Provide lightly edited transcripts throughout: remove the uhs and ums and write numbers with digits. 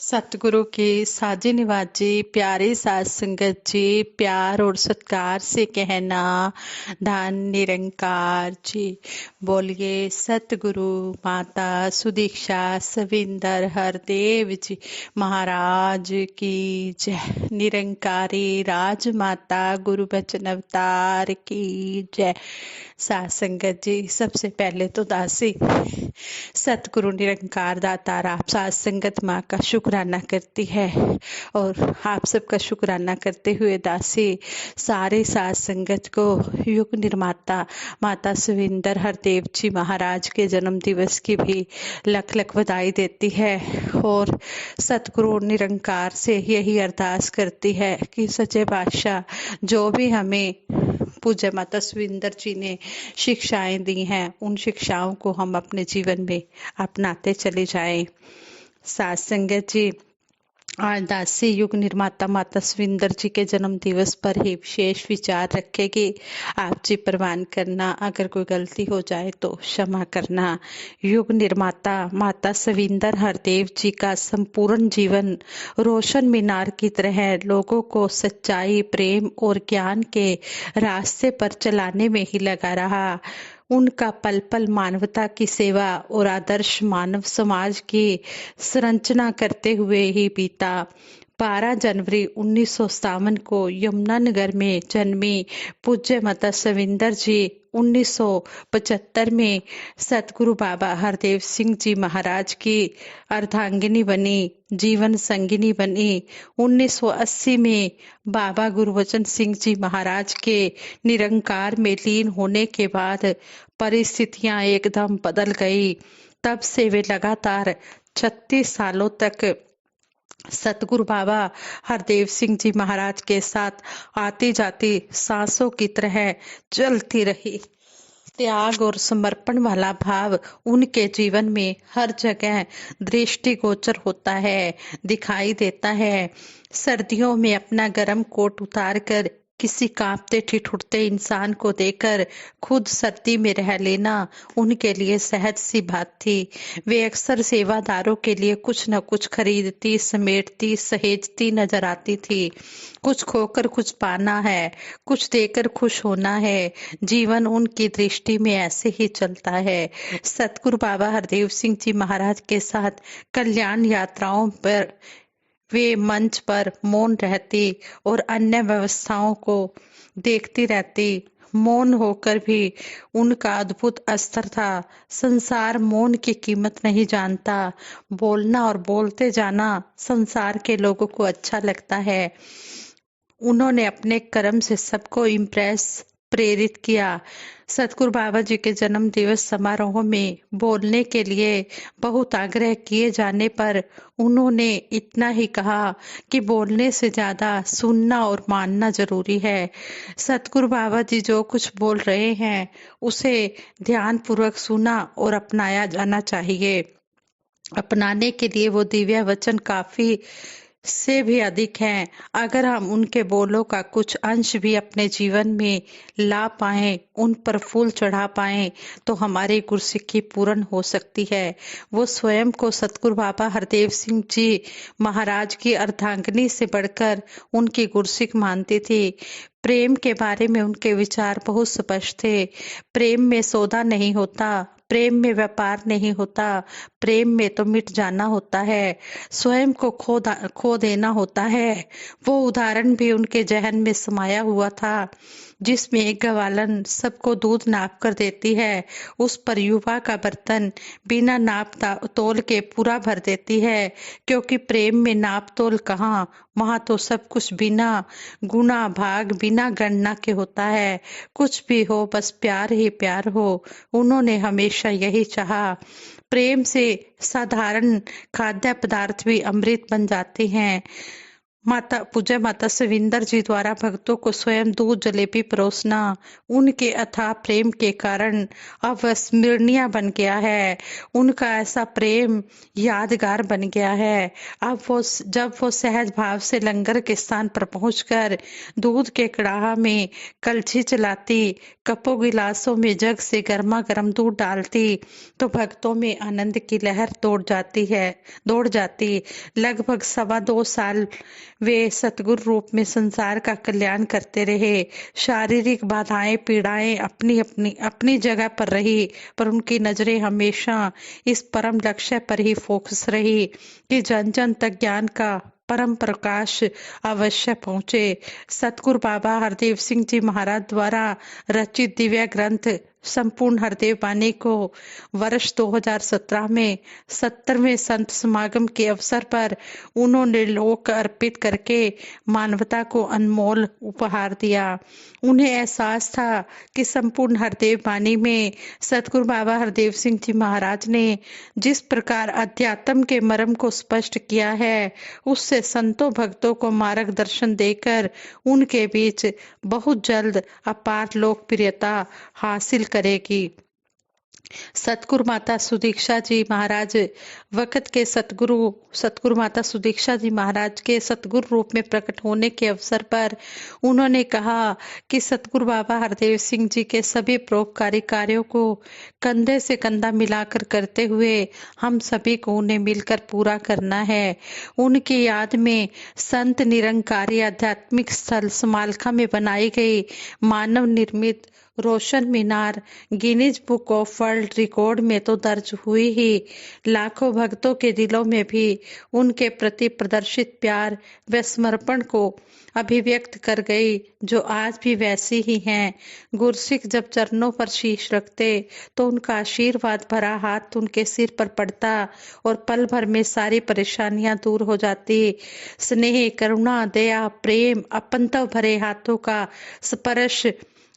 सतगुरु की साजी निवाजी प्यारी साध संगत जी, प्यार और सत्कार से कहना धन निरंकार जी। बोलिए सतगुरु माता सुदीक्षा सविंदर हरदेव जी महाराज की जय। निरंकारी राजमाता गुरु बचन अवतार की जय। साध संगत जी, सबसे पहले तो दासी सतगुरु निरंकार दातार आप साध संगत माँ का शुक्राना करती है और आप सबका शुक्राना करते हुए दासी सारे साध संगत को युग निर्माता माता सुविंदर हरदेव जी महाराज के जन्म दिवस की भी लख लख बधाई देती है और सतगुरु निरंकार से यही अरदास करती है कि सच्चे बादशाह जो भी हमें पूज्य माता सुविंदर जी ने शिक्षाएं दी हैं, उन शिक्षाओं को हम अपने जीवन में अपनाते चले जाएं। साध संगत जी, आज दासी युग निर्माता माता सुविंदर जी के जन्म दिवस पर ही विशेष विचार रखेगी। आप जी प्रवान करना, अगर कोई गलती हो जाए तो क्षमा करना। युग निर्माता माता सुविंदर हरदेव जी का संपूर्ण जीवन रोशन मीनार की तरह लोगों को सच्चाई, प्रेम और ज्ञान के रास्ते पर चलाने में ही लगा रहा। उनका पल पल मानवता की सेवा और आदर्श मानव समाज की संरचना करते हुए ही बीता। 12 जनवरी 1957 को यमुनानगर में जन्मी पूज्य माता सुविंदर जी 1975 में सतगुरु बाबा हरदेव सिंह जी महाराज की अर्धांगिनी बनी, जीवन संगिनी बनी। 1980 में बाबा गुरुवचन सिंह जी महाराज के निरंकार में लीन होने के बाद परिस्थितियां एकदम बदल गई। तब से वे लगातार 36 सालों तक सतगुरु बाबा हरदेव सिंह जी महाराज के साथ आती जाती सांसों की तरह चलती रही। त्याग और समर्पण वाला भाव उनके जीवन में हर जगह दृष्टिगोचर होता है, दिखाई देता है। सर्दियों में अपना गर्म कोट उतार कर किसी कांपते ठिठुरते इंसान को देकर खुद सर्दी में रह लेना उनके लिए सहज सी बात थी। वे अक्सर सेवादारों के लिए कुछ न कुछ खरीदती, समेटती, सहेजती नजर आती थी। कुछ खोकर कुछ पाना है, कुछ देकर खुश होना है। जीवन उनकी दृष्टि में ऐसे ही चलता है। सतगुरु बाबा हरदेव सिंह जी महाराज के साथ कल्याण यात्राओं पर वे मंच पर मौन रहती और अन्य व्यवस्थाओं को देखती रहती। मौन होकर भी उनका अद्भुत अस्त्र था। संसार मौन की कीमत नहीं जानता। बोलना और बोलते जाना संसार के लोगों को अच्छा लगता है। उन्होंने अपने कर्म से सबको प्रेरित किया। सतगुरु बाबा जी के जन्म दिवस समारोह में बोलने के लिए बहुत आग्रह किए जाने पर उन्होंने इतना ही कहा कि बोलने से ज्यादा सुनना और मानना जरूरी है। सतगुरु बाबा जी जो कुछ बोल रहे हैं उसे ध्यान पूर्वक सुना और अपनाया जाना चाहिए। अपनाने के लिए वो दिव्य वचन काफी से भी अधिक हैं। अगर हम उनके बोलों का कुछ अंश भी अपने जीवन में ला पाएं, उन पर फूल चढ़ा पाएं, तो हमारी गुरसिक्खी पूर्ण हो सकती है। वो स्वयं को सतगुरु बाबा हरदेव सिंह जी महाराज की अर्धांगिनी से बढ़कर उनकी गुरसिक मानती थी। प्रेम के बारे में उनके विचार बहुत स्पष्ट थे। प्रेम में सौदा नहीं होता, प्रेम में व्यापार नहीं होता, प्रेम में तो मिट जाना होता है, स्वयं को खो देना होता है। वो उदाहरण भी उनके जहन में समाया हुआ था। जिसमें एक गवालन सबको दूध नाप कर देती है, उस पर युवा का बर्तन बिना नाप तोल के पूरा भर देती है। क्योंकि प्रेम में नाप तोल कहाँ, वहां तो सब कुछ बिना गुना भाग, बिना गणना के होता है। कुछ भी हो, बस प्यार ही प्यार हो। उन्होंने हमेशा यही चाहा। प्रेम से साधारण खाद्य पदार्थ भी अमृत बन जाते हैं। माता पूज्य माता सविंदर जी द्वारा भक्तों को स्वयं दूध जलेबी परोसना उनके अथाह प्रेम के कारण अविस्मरणीय बन गया है। उनका ऐसा प्रेम यादगार बन गया है। अब जब वो सहज भाव से लंगर के स्थान पर पहुंचकर दूध के कड़ाहा में कलछी चलाती, कपों गिलासों में जग से गर्मा गर्म दूध डालती, तो भक्तों में आनंद की लहर दौड़ जाती। लगभग 2.25 साल वे सतगुरु रूप में संसार का कल्याण करते रहे। शारीरिक बाधाएं पीड़ाएं अपनी जगह पर रही, पर उनकी नजरें हमेशा इस परम लक्ष्य पर ही फोकस रही कि जन जन तक ज्ञान का परम प्रकाश अवश्य पहुंचे। सतगुरु बाबा हरदेव सिंह जी महाराज द्वारा रचित दिव्य ग्रंथ संपूर्ण हरदेव बानी को वर्ष 2017 में 70वें संत समागम के अवसर पर उन्होंने लोक अर्पित करके मानवता को अनमोल उपहार दिया। उन्हें एहसास था कि संपूर्ण हरदेव बानी में सतगुरु बाबा हरदेव सिंह जी महाराज ने जिस प्रकार अध्यात्म के मर्म को स्पष्ट किया है, उससे संतों भक्तों को मार्गदर्शन देकर उनके बीच बहुत जल्द अपार लोकप्रियता हासिल करेगी। सतगुरु माता सुदीक्षा जी महाराज वक्त के सतगुरु माता सुदीक्षा जी महाराज के सतगुरु रूप में प्रकट होने के अवसर पर उन्होंने कहा कि सतगुरु बाबा हरदेव सिंह जी के सभी परोपकारी कार्यों को कंधे से कंधा मिलाकर करते हुए हम सभी को उन्हें मिलकर पूरा करना है। उनकी याद में संत निरंकारी आध्यात्मिक स्थल समालखा में बनाई गई मानव निर्मित रोशन मीनार Guinness book of world record में तो दर्ज हुई ही, लाखों भक्तों के दिलों में भी उनके प्रति प्रदर्शित प्यार व समर्पण को अभिव्यक्त कर गई, जो आज भी वैसी ही हैं। गुरसिख जब चरणों पर शीश रखते तो उनका आशीर्वाद भरा हाथ उनके सिर पर पड़ता और पल भर में सारी परेशानियां दूर हो जाती। स्नेह, करुणा, दया, प्रेम, अपनत्व भरे हाथों का स्पर्श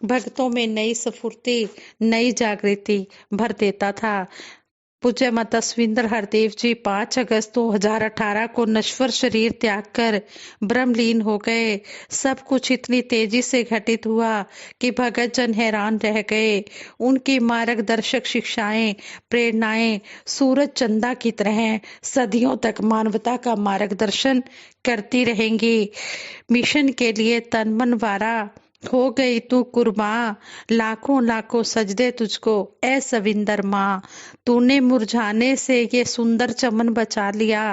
भक्तों में नई स्फूर्ति, नई जागृति भर देता था। पूज्य माता सविंदर हरदेव जी 5 अगस्त 2018 को नश्वर शरीर त्याग कर ब्रह्मलीन हो गए। सब कुछ इतनी तेजी से घटित हुआ कि भगत जन हैरान रह गए। उनकी मार्गदर्शक शिक्षाएं, प्रेरणाएं सूरज चंदा की तरह सदियों तक मानवता का मार्गदर्शन करती रहेंगी। मिशन के लिए तन मन वारा हो गई तू कुर्बान, लाखों लाखों सजदे तुझको ए सविंदर माँ। तूने मुरझाने से ये सुंदर चमन बचा लिया,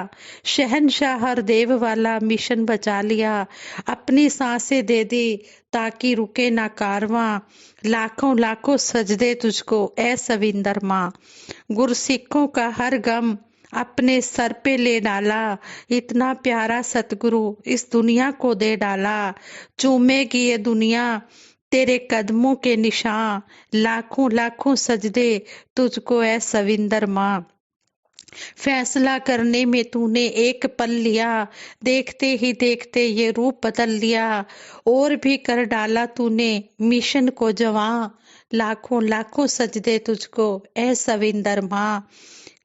शहनशाह हरदेव वाला मिशन बचा लिया। अपनी सांसें दे दी ताकि रुके ना कारवां, लाखों लाखों सजदे तुझको ए सविंदर माँ। गुरसिखों का हर गम अपने सर पे ले डाला, इतना प्यारा सतगुरु इस दुनिया को दे डाला। चूमेगी ये दुनिया तेरे कदमों के निशान, लाखों लाखों सजदे तुझको ऐ सविंदर माँ। फैसला करने में तूने एक पल लिया, देखते ही देखते ये रूप बदल लिया। और भी कर डाला तूने मिशन को जवां, लाखों लाखों सजदे तुझको ऐ सविंदर माँ।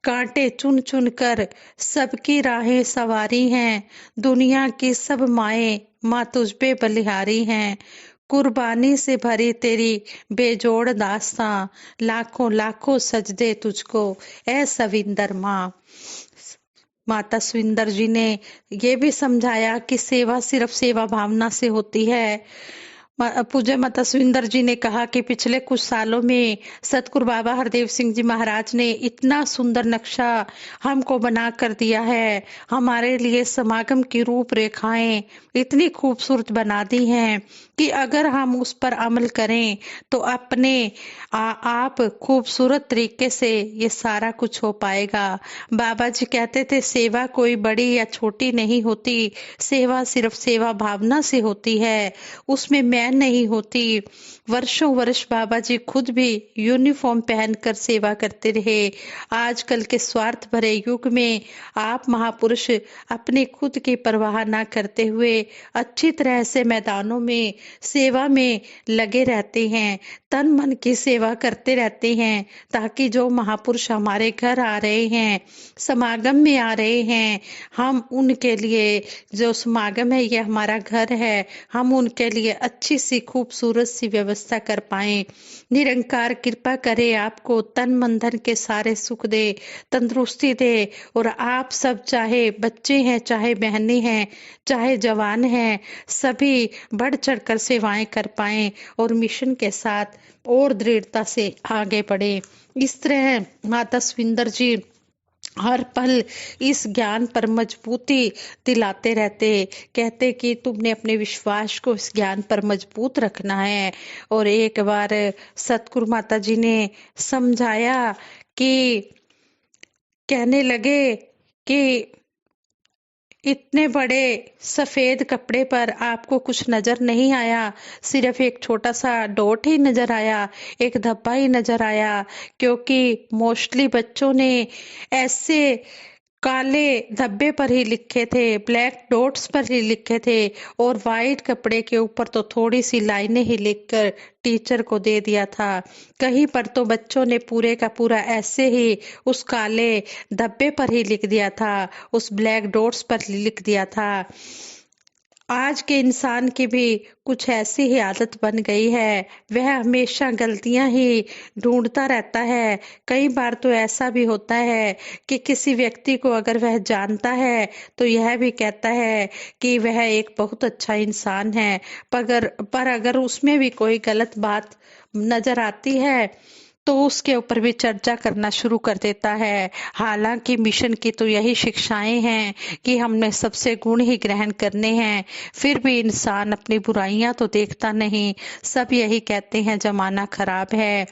कांटे चुन चुन कर सबकी राहें सवारी हैं, दुनिया की सब माएं माँ तुझ पे बलिहारी हैं। कुर्बानी से भरी तेरी बेजोड़ दास्तां, लाखों लाखों सजदे तुझको ऐ सविंदर माँ। माता सविंदर जी ने ये भी समझाया कि सेवा सिर्फ सेवा भावना से होती है। पूज्य माता सविंदर जी ने कहा कि पिछले कुछ सालों में सतगुरु बाबा हरदेव सिंह जी महाराज ने इतना सुंदर नक्शा हमको बना कर दिया है, हमारे लिए समागम की रूपरेखाएं इतनी खूबसूरत बना दी हैं कि अगर हम उस पर अमल करें तो अपने आप खूबसूरत तरीके से ये सारा कुछ हो पाएगा। बाबा जी कहते थे सेवा कोई बड़ी या छोटी नहीं होती, सेवा सिर्फ सेवा भावना से होती है। उसमें मैं मैं नहीं होती। वर्षों वर्ष बाबा जी खुद भी यूनिफॉर्म पहनकर सेवा करते रहे। आजकल के स्वार्थ भरे युग में आप महापुरुष अपने खुद की परवाह ना करते हुए अच्छी तरह से मैदानों में सेवा में लगे रहते हैं, तन मन की सेवा करते रहते हैं, ताकि जो महापुरुष हमारे घर आ रहे हैं, समागम में आ रहे हैं, हम उनके लिए, जो समागम है ये हमारा घर है, हम उनके लिए अच्छी सी खूबसूरत सी व्यवस्था कर पाए। निरंकार कृपा करे, आपको तन मन धन के सारे सुख दे, तंदुरुस्ती दे, और आप सब चाहे बच्चे हैं, चाहे बहनें हैं, चाहे जवान हैं, सभी बढ़ चढ़कर सेवाएं कर पाए और मिशन के साथ और दृढ़ता से आगे बढ़े। इस तरह माता सविंदर जी हर पल इस ज्ञान पर मजबूती दिलाते रहते, कहते कि तुमने अपने विश्वास को इस ज्ञान पर मजबूत रखना है। और एक बार सतगुरु माता जी ने समझाया कि कहने लगे कि इतने बड़े सफेद कपड़े पर आपको कुछ नजर नहीं आया, सिर्फ एक छोटा सा डॉट ही नजर आया, एक धब्बा ही नजर आया, क्योंकि मोस्टली बच्चों ने ऐसे काले धब्बे पर ही लिखे थे, ब्लैक डॉट्स पर ही लिखे थे, और वाइट कपड़े के ऊपर तो थोड़ी सी लाइनें ही लिखकर टीचर को दे दिया था। कहीं पर तो बच्चों ने पूरे का पूरा ऐसे ही उस काले धब्बे पर ही लिख दिया था, उस ब्लैक डॉट्स पर लिख दिया था। आज के इंसान की भी कुछ ऐसी ही आदत बन गई है, वह हमेशा गलतियां ही ढूंढता रहता है। कई बार तो ऐसा भी होता है कि किसी व्यक्ति को अगर वह जानता है तो यह भी कहता है कि वह एक बहुत अच्छा इंसान है, पर अगर उसमें भी कोई गलत बात नजर आती है तो उसके ऊपर भी चर्चा करना शुरू कर देता है। हालांकि मिशन की तो यही शिक्षाएं हैं कि हमने सबसे गुण ही ग्रहण करने हैं, फिर भी इंसान अपनी बुराइयां तो देखता नहीं, सब यही कहते हैं जमाना खराब है।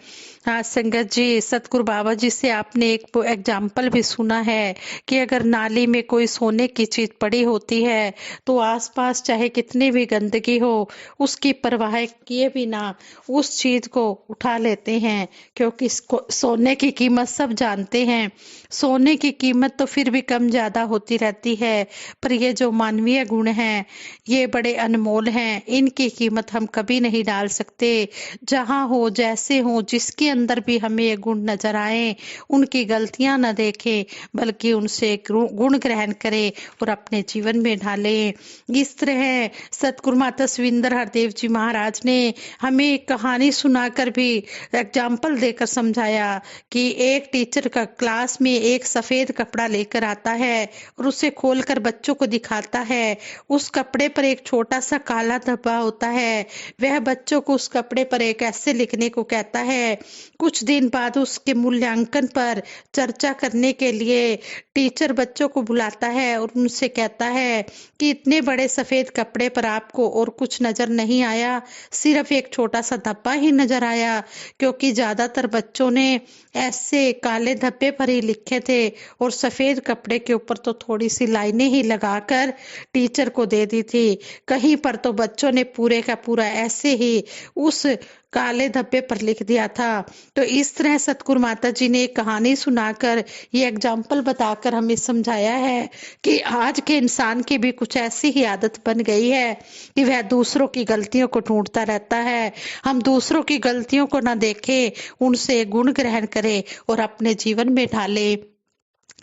हाँ संगत जी, सतगुरु बाबा जी से आपने एक एग्जाम्पल भी सुना है कि अगर नाली में कोई सोने की चीज पड़ी होती है तो आसपास चाहे कितनी भी गंदगी हो, उसकी परवाह किए बिना उस चीज को उठा लेते हैं, क्योंकि सोने की कीमत सब जानते हैं। सोने की कीमत तो फिर भी कम ज्यादा होती रहती है, पर ये जो मानवीय गुण हैं ये बड़े अनमोल हैं, इनकी कीमत हम कभी नहीं डाल सकते। जहां हो, जैसे हो, जिसके अंदर भी हमें ये गुण नजर आए, उनकी गलतियां न देखें, बल्कि उनसे गुण ग्रहण करें और अपने जीवन में डालें। इस तरह सतगुरु माता सविंदर हरदेव जी महाराज ने हमें एक कहानी सुनाकर भी एग्जाम्पल देकर समझाया कि एक टीचर का क्लास में एक सफेद कपड़ा लेकर आता है और उसे खोलकर बच्चों को दिखाता है। उस कपड़े पर एक छोटा सा काला धब्बा होता है। वह बच्चों को उस कपड़े पर एक ऐसे लिखने को कहता है। कुछ दिन बाद उसके मूल्यांकन पर चर्चा करने के लिए टीचर बच्चों को बुलाता है और उनसे कहता है कि इतने बड़े सफेद कपड़े पर आपको और कुछ नजर नहीं आया, सिर्फ एक छोटा सा धब्बा ही नजर आया, क्योंकि ज्यादातर बच्चों ने ऐसे काले धब्बे पर ही लिखे थे और सफेद कपड़े के ऊपर तो थोड़ी सी लाइनें ही लगाकर टीचर को दे दी थी। कहीं पर तो बच्चों ने पूरे का पूरा ऐसे ही उस काले धब्बे पर लिख दिया था। तो इस तरह सतगुरु माता जी ने एक कहानी सुनाकर, ये एग्जाम्पल बताकर हमें समझाया है कि आज के इंसान की भी कुछ ऐसी ही आदत बन गई है कि वह दूसरों की गलतियों को ढूंढता रहता है। हम दूसरों की गलतियों को न देखें, उनसे गुण ग्रहण करें और अपने जीवन में ढालें।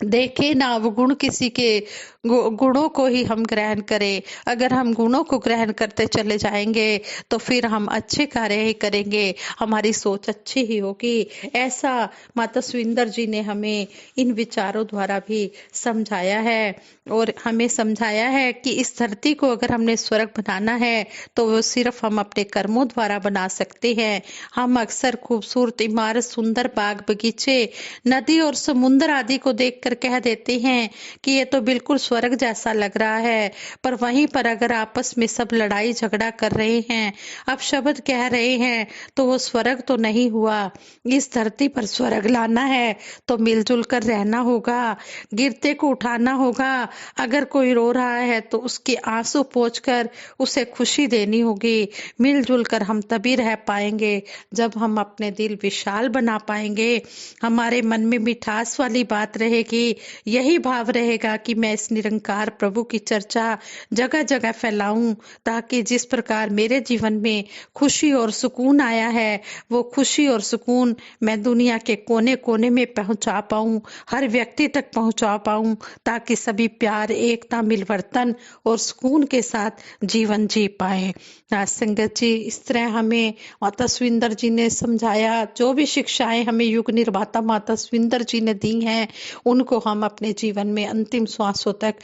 देखे ना अवगुण किसी के, गुणों को ही हम ग्रहण करें। अगर हम गुणों को ग्रहण करते चले जाएंगे तो फिर हम अच्छे कार्य ही करेंगे, हमारी सोच अच्छी ही होगी। ऐसा माता सविंदर जी ने हमें इन विचारों द्वारा भी समझाया है और हमें समझाया है कि इस धरती को अगर हमने स्वर्ग बनाना है तो वो सिर्फ हम अपने कर्मों द्वारा बना सकते हैं। हम अक्सर खूबसूरत इमारत, सुंदर बाग बगीचे, नदी और समुद्र आदि को देख देखकर कह देते हैं कि ये तो बिल्कुल स्वर्ग जैसा लग रहा है, पर वहीं पर अगर आपस में सब लड़ाई झगड़ा कर रहे हैं, अपशब्द कह रहे हैं, तो वो स्वर्ग तो नहीं हुआ। इस धरती पर स्वर्ग लाना है तो मिलजुल कर रहना होगा, गिरते को उठाना होगा। अगर कोई रो रहा है तो उसके आंसू पोंछकर उसे खुशी देनी होगी। मिलजुल कर हम तभी रह पाएंगे जब हम अपने दिल विशाल बना पाएंगे, हमारे मन में मिठास वाली बात रहेगी, यही भाव रहेगा कि मैं इस निरंकार प्रभु की चर्चा जगह जगह फैलाऊं, ताकि जिस प्रकार मेरे जीवन में खुशी और सुकून आया है, वो खुशी और सुकून मैं दुनिया के कोने कोने में पहुंचा पाऊं, हर व्यक्ति तक पहुंचा पाऊं, ताकि सभी प्यार, एकता, मिलवर्तन और सुकून के साथ जीवन जी पाए। आज संगत जी, इस तरह हमें माता सुविंदर जी ने समझाया, जो भी शिक्षाएं हमें युग निर्माता माता सुविंदर जी ने दी हैं, उनको हम अपने जीवन में अंतिम श्वासों तक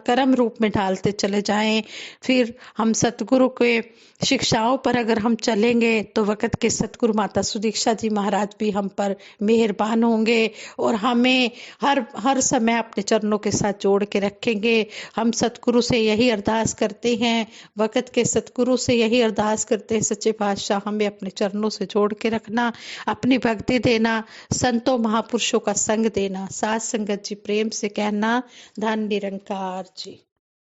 कर्म रूप में ढालते चले जाएं। फिर हम सतगुरु के शिक्षाओं पर अगर हम चलेंगे तो वक़्त के सतगुरु माता सुदीक्षा जी महाराज भी हम पर मेहरबान होंगे और हमें हर समय अपने चरणों के साथ जोड़ के रखेंगे। हम सतगुरु से यही अरदास करते हैं, वक़्त के सतगुरु से यही अरदास करते हैं, सच्चे पातशाह हमें अपने चरणों से जोड़ के रखना, अपनी भक्ति देना, संतों महापुरुषों का संग देना। साथ संगत जी प्रेम से कहना, धन निरंकार जी।